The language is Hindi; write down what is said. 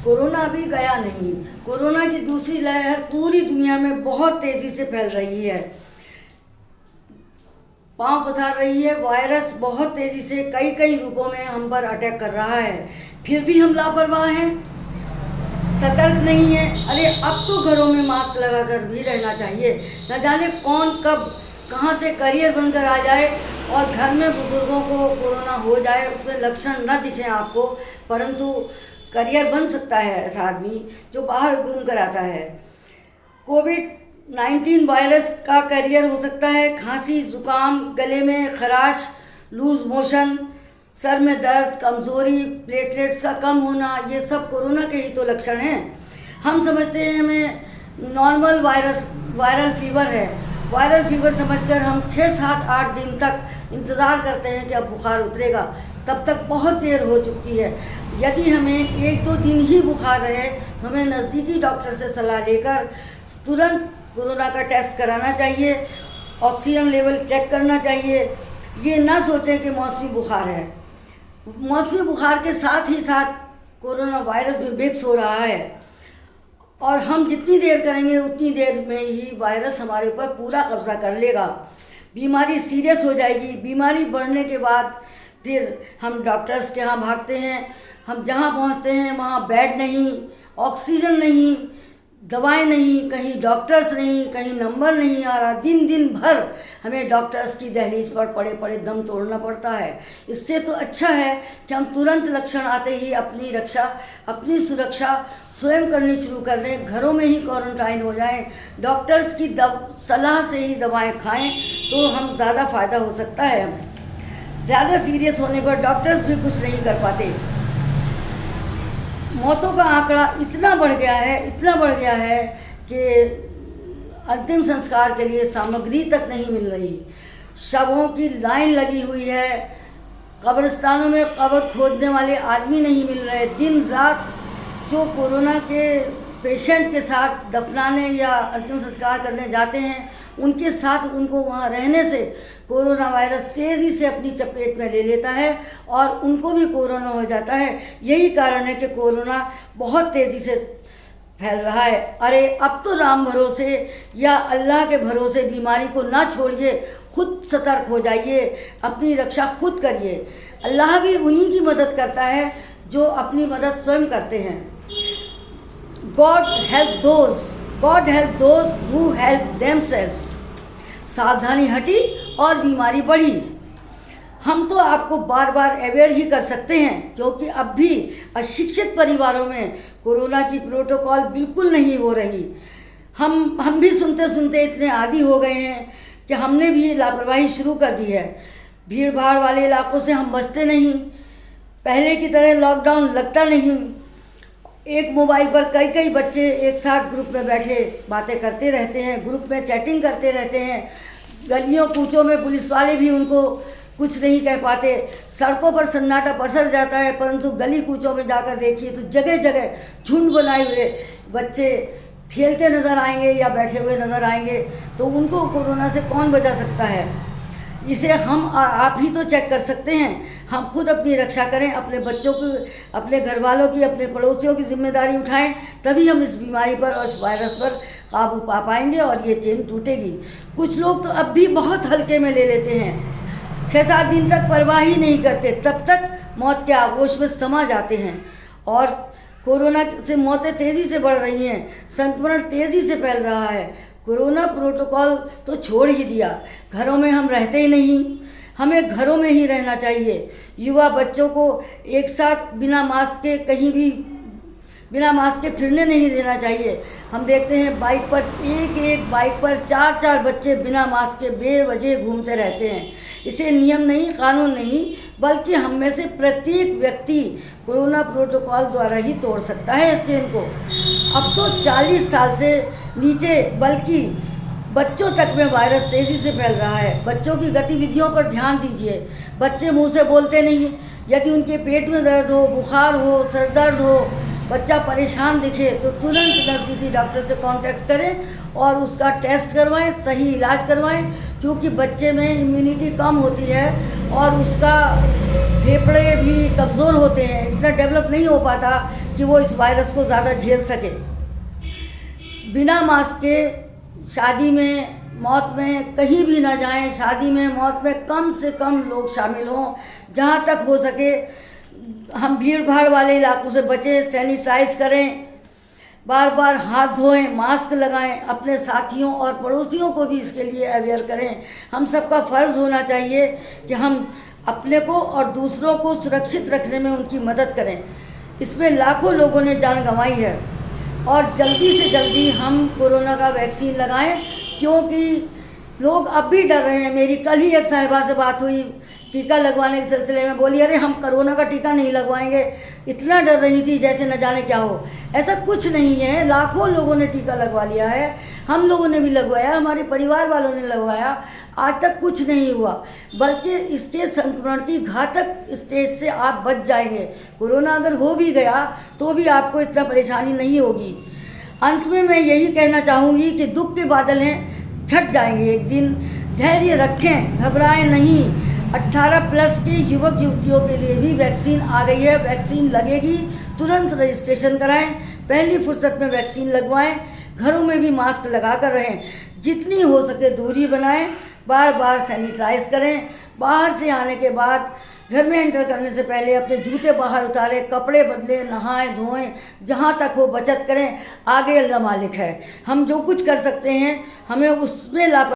कोरोना अभी गया नहीं। कोरोना की दूसरी लहर पूरी दुनिया में बहुत तेज़ी से फैल रही है, पांव पसार रही है। वायरस बहुत तेज़ी से कई कई रूपों में हम पर अटैक कर रहा है, फिर भी हम लापरवाह हैं, सतर्क नहीं है। अरे अब तो घरों में मास्क लगाकर भी रहना चाहिए। न जाने कौन कब कहां से करियर बनकर आ जाए और घर में बुजुर्गों को कोरोना हो जाए, उसमें लक्षण न दिखें आपको, परंतु करियर बन सकता है ऐसा आदमी जो बाहर घूम कर आता है। कोविड-19 वायरस का करियर हो सकता है खांसी, जुकाम, गले में खराश, लूज मोशन, सर में दर्द, कमज़ोरी, प्लेटलेट्स का कम होना, ये सब कोरोना के ही तो लक्षण हैं। हम समझते हैं हमें नॉर्मल वायरल फीवर है। वायरल फीवर समझकर हम 6, 7, 8 दिन तक इंतज़ार करते हैं कि अब बुखार उतरेगा, तब तक बहुत देर हो चुकी है। यदि हमें 1-2 दिन ही बुखार रहे तो हमें नज़दीकी डॉक्टर से सलाह लेकर तुरंत कोरोना का टेस्ट कराना चाहिए, ऑक्सीजन लेवल चेक करना चाहिए। ये ना सोचें कि मौसमी बुखार है। मौसमी बुखार के साथ ही साथ कोरोना वायरस भी मिक्स हो रहा है, और हम जितनी देर करेंगे उतनी देर में ही वायरस हमारे ऊपर पूरा कब्जा कर लेगा। बीमारी सीरियस हो जाएगी। बीमारी बढ़ने के बाद फिर हम डॉक्टर्स के यहाँ भागते हैं। हम जहाँ पहुँचते हैं वहाँ बेड नहीं, ऑक्सीजन नहीं, दवाएं नहीं, कहीं डॉक्टर्स नहीं, कहीं नंबर नहीं आ रहा। दिन दिन भर हमें डॉक्टर्स की दहलीज पर पड़े पड़े दम तोड़ना पड़ता है। इससे तो अच्छा है कि हम तुरंत लक्षण आते ही अपनी सुरक्षा स्वयं करनी शुरू कर दें, घरों में ही क्वारंटाइन हो जाएं, डॉक्टर्स की सलाह से ही दवाएं खाएं, तो हम ज़्यादा फ़ायदा हो सकता है हमें। ज़्यादा सीरियस होने पर डॉक्टर्स भी कुछ नहीं कर पाते। मौतों का आंकड़ा इतना बढ़ गया है कि अंतिम संस्कार के लिए सामग्री तक नहीं मिल रही। शवों की लाइन लगी हुई है, कब्रिस्तानों में कब्र खोदने वाले आदमी नहीं मिल रहे। दिन रात जो कोरोना के पेशेंट के साथ दफनाने या अंतिम संस्कार करने जाते हैं, उनके साथ उनको वहाँ रहने से कोरोना वायरस तेज़ी से अपनी चपेट में ले लेता है और उनको भी कोरोना हो जाता है। यही कारण है कि कोरोना बहुत तेज़ी से फैल रहा है। अरे अब तो राम भरोसे या अल्लाह के भरोसे बीमारी को ना छोड़िए, खुद सतर्क हो जाइए, अपनी रक्षा खुद करिए। अल्लाह भी उन्हीं की मदद करता है जो अपनी मदद स्वयं करते हैं। God help those who help themselves। सावधानी हटी और बीमारी बढ़ी। हम तो आपको बार बार अवेयर ही कर सकते हैं, क्योंकि अब भी अशिक्षित परिवारों में कोरोना की प्रोटोकॉल बिल्कुल नहीं हो रही। हम भी सुनते सुनते इतने आदी हो गए हैं कि हमने भी लापरवाही शुरू कर दी है। भीड़ भाड़ वाले इलाकों से हम बचते नहीं, पहले की तरह लॉकडाउन लगता नहीं। एक मोबाइल पर कई बच्चे एक साथ ग्रुप में बैठे बातें करते रहते हैं, ग्रुप में चैटिंग करते रहते हैं। गलियों कूचों में पुलिस वाले भी उनको कुछ नहीं कह पाते। सड़कों पर सन्नाटा पसर जाता है, परंतु गली कूचों में जाकर देखिए तो जगह जगह झुंड बनाए हुए बच्चे खेलते नज़र आएंगे या बैठे हुए नज़र आएंगे। तो उनको कोरोना से कौन बचा सकता है? इसे हम और आप ही तो चेक कर सकते हैं। हम खुद अपनी रक्षा करें, अपने बच्चों की, अपने घर वालों की, अपने पड़ोसियों की जिम्मेदारी उठाएं, तभी हम इस बीमारी पर और इस वायरस पर काबू पा पाएंगे और ये चेन टूटेगी। कुछ लोग तो अब भी बहुत हल्के में ले लेते हैं, 6-7 दिन तक परवाह ही नहीं करते, तब तक मौत के आगोश में समा जाते हैं। और कोरोना से मौतें तेज़ी से बढ़ रही हैं, संक्रमण तेज़ी से फैल रहा है। कोरोना प्रोटोकॉल तो छोड़ ही दिया, घरों में हम रहते ही नहीं, हमें घरों में ही रहना चाहिए। युवा बच्चों को एक साथ बिना मास्क के फिरने नहीं देना चाहिए। हम देखते हैं बाइक पर एक बाइक पर 4-4 बच्चे बिना मास्क के बेवजह घूमते रहते हैं। इसे नियम नहीं, कानून नहीं, बल्कि हम में से प्रत्येक व्यक्ति कोरोना प्रोटोकॉल द्वारा ही तोड़ सकता है इस चेन को। अब तो 40 साल से नीचे बल्कि बच्चों तक में वायरस तेज़ी से फैल रहा है। बच्चों की गतिविधियों पर ध्यान दीजिए। बच्चे मुंह से बोलते नहीं। यदि उनके पेट में दर्द हो, बुखार हो, सर दर्द हो, बच्चा परेशान दिखे तो तुरंत नज़दीकी डॉक्टर से कांटेक्ट करें और उसका टेस्ट करवाएं, सही इलाज करवाएं, क्योंकि बच्चे में इम्यूनिटी कम होती है और उसका फेफड़े भी कमज़ोर होते हैं, इतना डेवलप नहीं हो पाता कि वो इस वायरस को ज़्यादा झेल सके। बिना मास्क के शादी में, मौत में कहीं भी ना जाएं। शादी में, मौत में कम से कम लोग शामिल हों। जहाँ तक हो सके हम भीड़ भाड़ वाले इलाकों से बचें, सैनिटाइज करें, बार बार हाथ धोएं, मास्क लगाएं, अपने साथियों और पड़ोसियों को भी इसके लिए अवेयर करें। हम सबका फ़र्ज़ होना चाहिए कि हम अपने को और दूसरों को सुरक्षित रखने में उनकी मदद करें। इसमें लाखों लोगों ने जान गंवाई है और जल्दी से जल्दी हम कोरोना का वैक्सीन लगाएं, क्योंकि लोग अब भी डर रहे हैं। मेरी कल ही एक साहिबा से बात हुई टीका लगवाने के सिलसिले में, बोली अरे हम कोरोना का टीका नहीं लगवाएंगे, इतना डर रही थी जैसे न जाने क्या हो। ऐसा कुछ नहीं है, लाखों लोगों ने टीका लगवा लिया है, हम लोगों ने भी लगवाया, हमारे परिवार वालों ने लगवाया, आज तक कुछ नहीं हुआ, बल्कि इसके संक्रमण की घातक स्टेज से आप बच जाएंगे। कोरोना अगर हो भी गया तो भी आपको इतना परेशानी नहीं होगी। अंत में मैं यही कहना चाहूँगी कि दुख के बादल हैं, छट जाएंगे एक दिन। धैर्य रखें, घबराएं नहीं। 18 प्लस के युवक युवतियों के लिए भी वैक्सीन आ गई है, वैक्सीन लगेगी। तुरंत रजिस्ट्रेशन कराएं, पहली फुर्सत में वैक्सीन लगवाएं। घरों में भी मास्क लगा कर रहें, जितनी हो सके दूरी बनाएं, बार बार सैनिटाइज करें। बाहर से आने के बाद घर में एंटर करने से पहले अपने जूते बाहर उतारें, कपड़े बदलें, नहाएं धोएं, जहाँ तक हो बचत करें। आगे अल्लाह मालिक है, हम जो कुछ कर सकते हैं हमें उसमें लापरवाही